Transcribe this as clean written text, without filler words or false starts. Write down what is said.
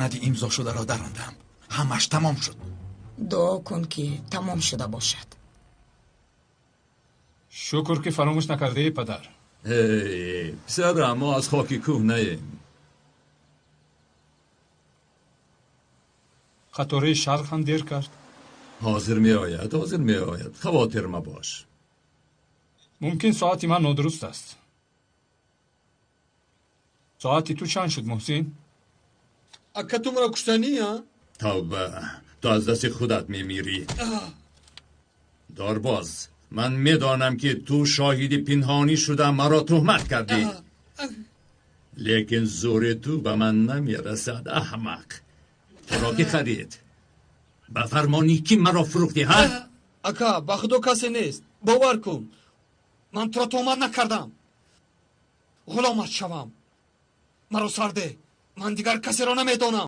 سند امضا شده را دراندم. همش تمام شد. دعا کن که تمام شده باشد. شکر که فراموش نکرده پدر. پسر، ما از خاک کوه نیم. قطاره شرق هم دیر کرد. حاضر می آید. خواطر ما باش. ممکن ساعتی من نادرست است. ساعتی تو چند شد محسن؟ اکا تو مرا کشتنی ها؟ توبه، تو از دست خودت میمیری. دارباز، من میدانم که تو شاهد پنهانی شده مرا تهمت کردی، لیکن زور تو به من نمیرسد احمق. تو را که خرید؟ به فرمانی کی مرا فروختی ها؟ اکا با خودو کسی نیست، باور کن. من تو را تهمت نکردم. غلامت شوم، مرا سرده. من دیگر کسی را نمیدانم.